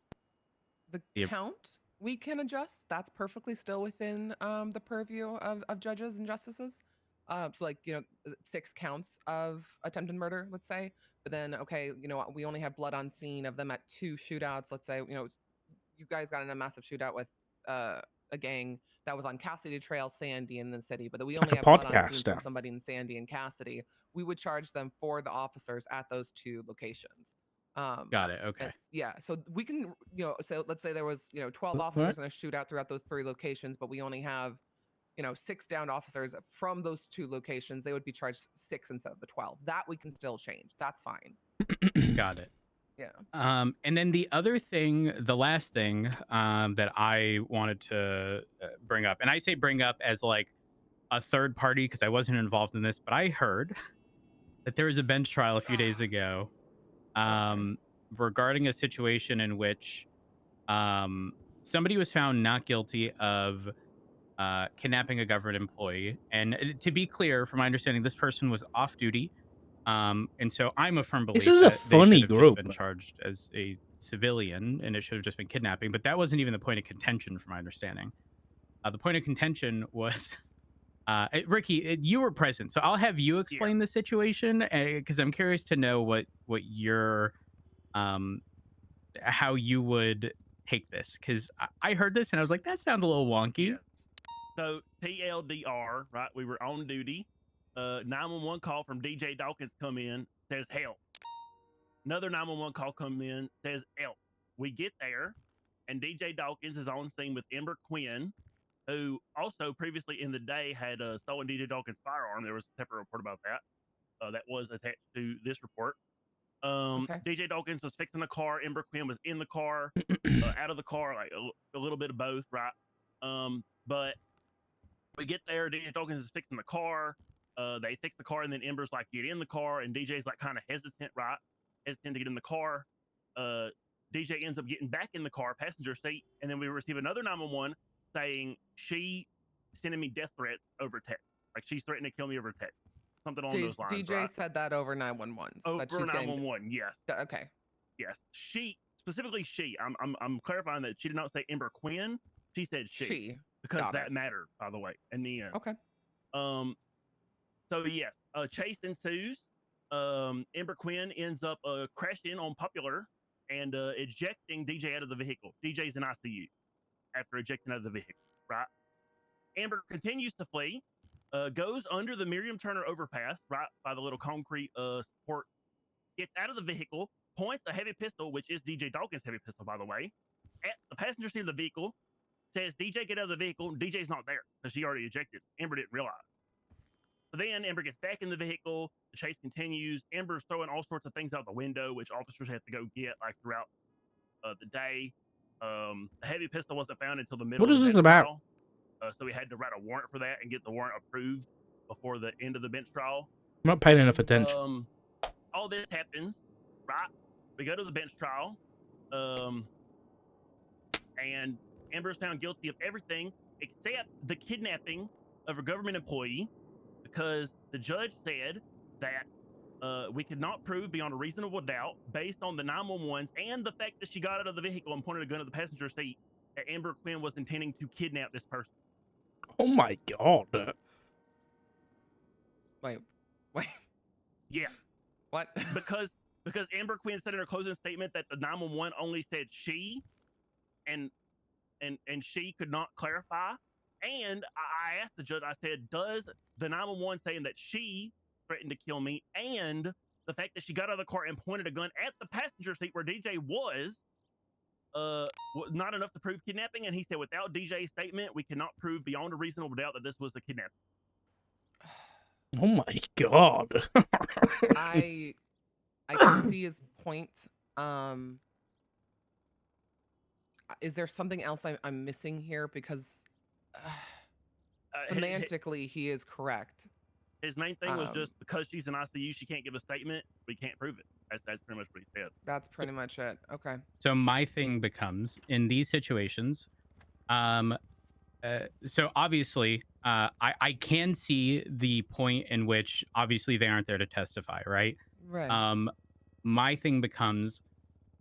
I: The count we can adjust. That's perfectly still within the purview of judges and justices. So like, you know, 6 counts of attempted murder, let's say. But then, okay, you know, we only have blood on scene of them at 2 shootouts. Let's say, you know, you guys got in a massive shootout with a gang that was on Cassidy Trail, Sandy, in the city, but we only have blood on scene from somebody in Sandy and Cassidy. We would charge them for the officers at those 2 locations.
E: Got it. Okay.
I: Yeah. So we can, you know, so let's say there was, you know, 12 officers in a shootout throughout those 3 locations, but we only have, you know, 6 downed officers from those 2 locations. They would be charged 6 instead of the 12. That we can still change. That's fine.
E: Got it.
I: Yeah.
E: And then the other thing, the last thing that I wanted to bring up, and I say bring up as like a third party because I wasn't involved in this, but I heard that there was a bench trial a few days ago regarding a situation in which somebody was found not guilty of kidnapping a government employee. And to be clear, from my understanding, this person was off duty. And so I'm a firm believer
A: This is a funny group.
E: been charged as a civilian and it should have just been kidnapping, but that wasn't even the point of contention from my understanding. The point of contention was Ricky, you were present, so I'll have you explain the situation because I'm curious to know what your how you would take this, because I heard this and I was like, that sounds a little wonky.
J: Yes. So TLDR, right? We were on duty. 911 call from DJ Dawkins come in, says help. Another 911 call come in, says help. We get there, and DJ Dawkins is on scene with Ember Quinn, who also previously in the day had stolen DJ Dawkins' firearm. There was a separate report about that. That was attached to this report. DJ Dawkins was fixing the car. Ember Quinn was in the car, out of the car, like a little bit of both, right? But we get there. DJ Dawkins is fixing the car. They fix the car, and then Ember's like, get in the car, and DJ's like kind of hesitant, right? Hesitant to get in the car. DJ ends up getting back in the car, passenger seat, and then we receive another 911 saying she sending me death threats over text. Like she's threatening to kill me over text. Something along those lines.
I: DJ said that over 911.
J: Over 911, yes.
I: Okay.
J: Yes. She, specifically she, I'm clarifying that she did not say Ember Quinn. She said she. Because that mattered, by the way, in the end.
I: Okay.
J: So yes, chase ensues. Ember Quinn ends up crashing on Popular and ejecting DJ out of the vehicle. DJ's in ICU after ejecting out of the vehicle, right? Amber continues to flee, goes under the Miriam Turner overpass, right by the little concrete support, gets out of the vehicle, points a heavy pistol, which is DJ Dawkins' heavy pistol, by the way, at the passenger seat of the vehicle, says, DJ, get out of the vehicle. DJ's not there because she already ejected. Amber didn't realize. So then Ember gets back in the vehicle. The chase continues. Ember's throwing all sorts of things out the window, which officers have to go get like throughout the day. The heavy pistol wasn't found until the middle
A: What
J: of
A: is
J: the
A: this
J: bench
A: about?
J: trial. So we had to write a warrant for that and get the warrant approved before the end of the bench trial.
A: I'm not paying enough attention.
J: All this happens, right? We go to the bench trial, and Amber is found guilty of everything except the kidnapping of a government employee, because the judge said that we could not prove beyond a reasonable doubt, based on the 911s and the fact that she got out of the vehicle and pointed a gun at the passenger seat, that Amber Quinn was intending to kidnap this person.
A: Oh my god.
I: Wait.
J: Yeah.
I: What?
J: Because Amber Quinn said in her closing statement that the 911 only said she, and she could not clarify. And I asked the judge, I said, does the 911 saying that she threatened to kill me and the fact that she got out of the car and pointed a gun at the passenger seat where DJ was not enough to prove kidnapping? And he said, without DJ's statement, we cannot prove beyond a reasonable doubt that this was the kidnapping.
A: Oh my god.
I: I can see his point. Is there something else I'm missing here? Because semantically, he is correct.
J: His main thing was just because she's in ICU, she can't give a statement. We can't prove it. That's pretty much what he said.
I: That's pretty much it. Okay.
E: So my thing becomes, in these situations, so obviously, I can see the point in which obviously they aren't there to testify, right?
I: Right.
E: My thing becomes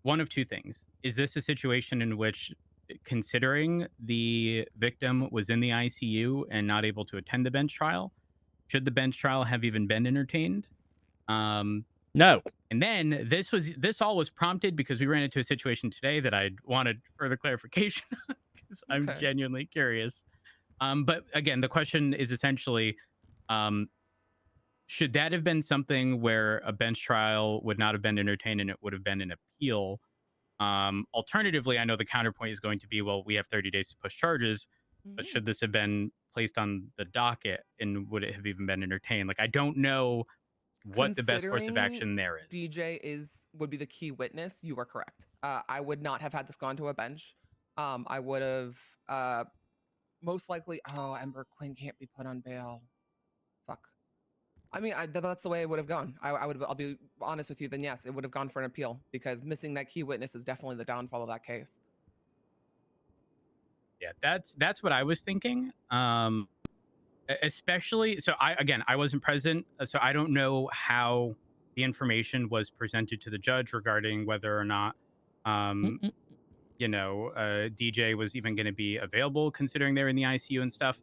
E: one of two things. Is this a situation in which, considering the victim was in the ICU and not able to attend the bench trial, should the bench trial have even been entertained?
A: No.
E: And then this all was prompted because we ran into a situation today that I wanted further clarification because I'm genuinely curious. But again, the question is essentially, should that have been something where a bench trial would not have been entertained and it would have been an appeal? Alternatively, I know the counterpoint is going to be, well, we have 30 days to push charges, but should this have been placed on the docket and would it have even been entertained? Like, I don't know what the best course of action there is.
I: DJ would be the key witness. You are correct. I would not have had this gone to a bench. I would have most likely. Oh, Ember Quinn can't be put on bail. Fuck. I mean, that's the way it would have gone. I'll be honest with you. Then yes, it would have gone for an appeal because missing that key witness is definitely the downfall of that case.
E: Yeah, that's what I was thinking. Especially, so I wasn't present, so I don't know how the information was presented to the judge regarding whether or not, DJ was even going to be available, considering they're in the ICU and stuff.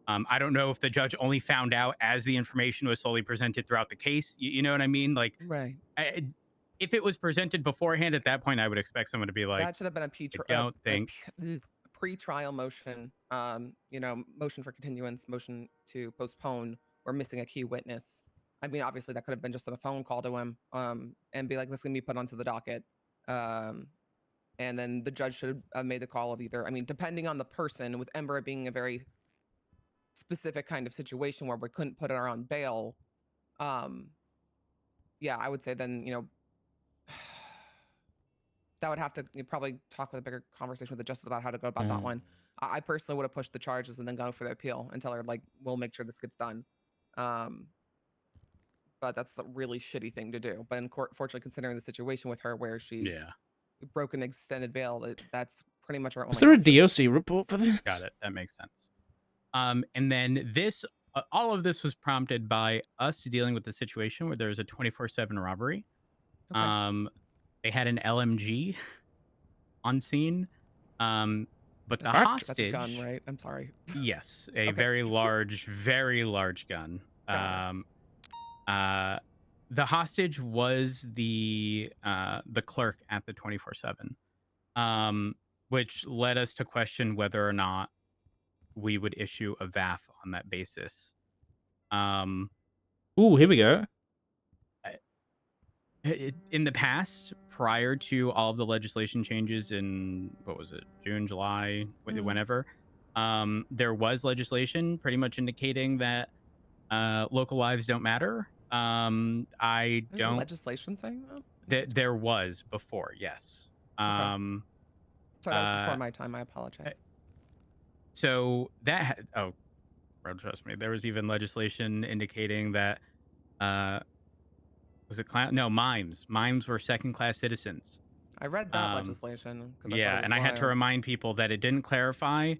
E: I don't know if the judge only found out as the information was slowly presented throughout the case. You know what I mean? Like,
I: right.
E: If it was presented beforehand, at that point, I would expect someone to be like,
I: that should have been a pre-trial motion. Motion for continuance, motion to postpone, or missing a key witness. I mean, obviously that could have been just a phone call to him, and be like, this is gonna be put onto the docket. And then the judge should have made the call of either. I mean, depending on the person, with Ember being a very specific kind of situation where we couldn't put her on bail. Yeah, I would say then, that would have to probably talk with a bigger conversation with the justice about how to go about that one. I personally would have pushed the charges and then go for the appeal and tell her, like, we'll make sure this gets done. But that's a really shitty thing to do. But in court, fortunately, considering the situation with her where she's broken extended bail, that's pretty much our only
A: option. Is there a DOC report for this?
E: Got it. That makes sense. And then all of this was prompted by us dealing with the situation where there was a 24/7 robbery. Okay. They had an LMG on scene. But the hostage...
I: That's a gun, right? I'm sorry.
E: Yes, a very large gun. The hostage was the clerk at the 24/7, which led us to question whether or not we would issue a VAF on that basis.
A: Ooh, here we go.
E: In the past, prior to all of the legislation changes in, what was it, June, July, whenever, there was legislation pretty much indicating that local lives don't matter. I
I: There's
E: don't.
I: legislation saying that.
E: There was before, yes.
I: Okay. So that was before my time. I apologize.
E: So that bro, trust me, there was even legislation indicating that was it no mimes were second-class citizens.
I: I read that legislation.
E: Yeah, and I had to remind people that it didn't clarify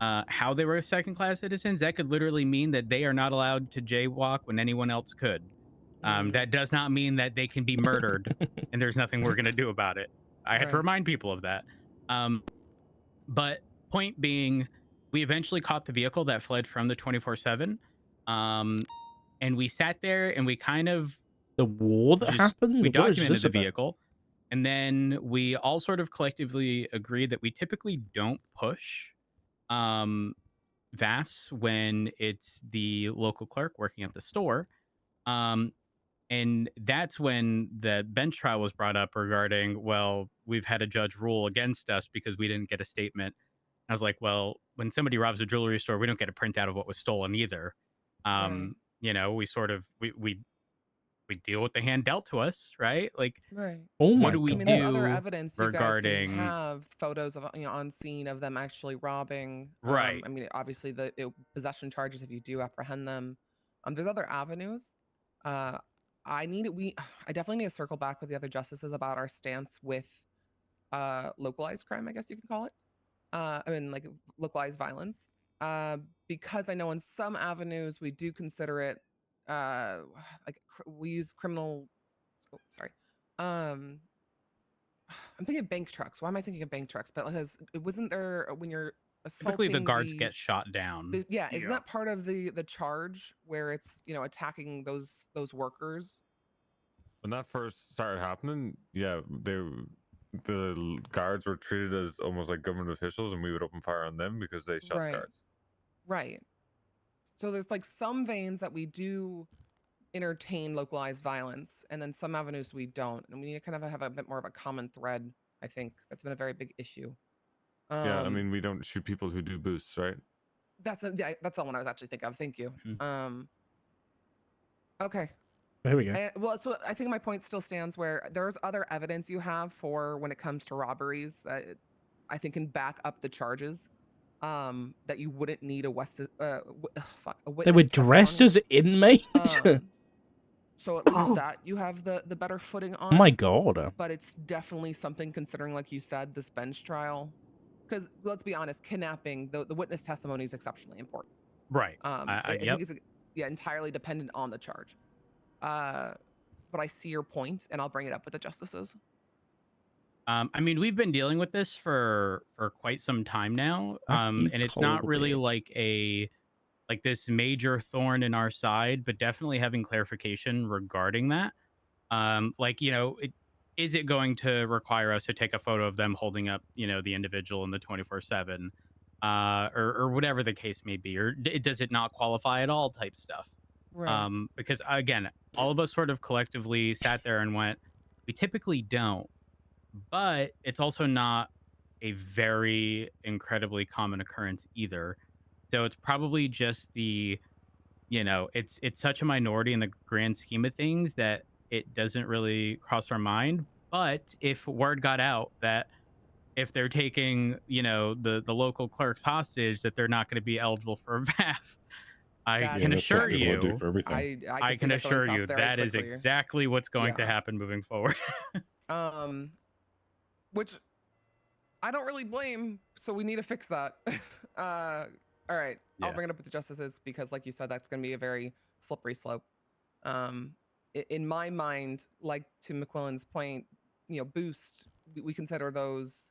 E: how they were second-class citizens. That could literally mean that they are not allowed to jaywalk when anyone else could. That does not mean that they can be murdered and there's nothing we're going to do about it. I had to remind people of that. But point being, we eventually caught the vehicle that fled from the 24/7. And we sat there and we kind of
A: the war that happened.
E: We
A: What is
E: documented
A: this
E: the
A: about?
E: vehicle, and then we all sort of collectively agreed that we typically don't push VAFs when it's the local clerk working at the store. And that's when the bench trial was brought up regarding, well, we've had a judge rule against us because we didn't get a statement. I was like, well, when somebody robs a jewelry store, we don't get a printout of what was stolen either. You know, we sort of we deal with the hand dealt to us, right? Like,
A: oh my
E: what do we
A: God.
E: do
I: There's other evidence
E: regarding?
I: You guys can have photos of on scene of them actually robbing.
E: Right.
I: I mean, obviously the possession charges if you do apprehend them. There's other avenues. I definitely need to circle back with the other justices about our stance with localized crime, I guess you can call it. I mean, like localized violence. Because I know in some avenues we do consider it like we use criminal. Oh, sorry. I'm thinking of bank trucks. Why am I thinking of bank trucks? But because it wasn't there when you're assaulting.
E: Typically, the guards get shot down.
I: Isn't that part of the charge where it's attacking those workers?
K: When that first started happening, yeah, the guards were treated as almost like government officials, and we would open fire on them because they shot guards.
I: Right. So there's like some veins that we do entertain localized violence, and then some avenues we don't, and we need to kind of have a bit more of a common thread. I think that's been a very big issue.
K: Yeah, I mean, we don't shoot people who do boosts, right?
I: That's the one I was actually thinking of. Thank you. Okay.
A: There we go.
I: Well, so I think my point still stands where there's other evidence you have for when it comes to robberies that I think can back up the charges. That you wouldn't need a witness.
A: They were dressed as inmates.
I: So at least that you have the better footing on.
A: Oh my God.
I: But it's definitely something considering, like you said, this bench trial. Because let's be honest, kidnapping, the witness testimony is exceptionally important.
E: Right.
I: I think it's entirely dependent on the charge. But I see your point, and I'll bring it up with the justices.
E: I mean, we've been dealing with this for quite some time now, and it's not really like this major thorn in our side, but definitely having clarification regarding that. Like, you know, is it going to require us to take a photo of them holding up, you know, the individual in the 24/7, or whatever the case may be, or does it not qualify at all type stuff?
I: Right.
E: Because again, all of us sort of collectively sat there and went, we typically don't, but it's also not a very incredibly common occurrence either. So it's probably just the, you know, it's such a minority in the grand scheme of things that it doesn't really cross our mind. But if word got out that if they're taking, you know, the local clerks hostage, that they're not going to be eligible for a VAF, I can assure you, I can assure you that is exactly what's going to happen moving forward.
I: Which I don't really blame. So we need to fix that. All right. I'll bring it up with the justices because, like you said, that's going to be a very slippery slope. In my mind, like to McQuillan's point, you know, boost, we consider those,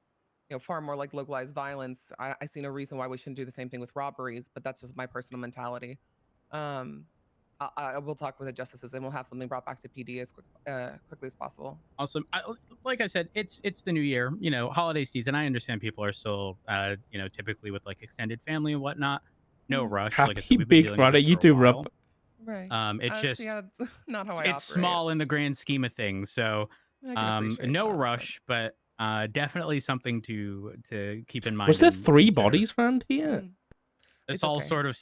I: you know, far more like localized violence. I see no reason why we shouldn't do the same thing with robberies, but that's just my personal mentality. I will talk with the justices and we'll have something brought back to PD as quickly as possible.
E: Awesome. Like I said, it's the new year, you know, holiday season. I understand people are still, you know, typically with like extended family and whatnot. No rush.
A: Happy
E: like I said, we've
A: big
E: been
A: Friday. You do, Rob.
I: Right.
E: It's just
I: not how I
E: it's
I: operate.
E: small in the grand scheme of things. So no rush, but definitely something to keep in mind.
A: Was there 3 bodies found here?
E: It's all sort of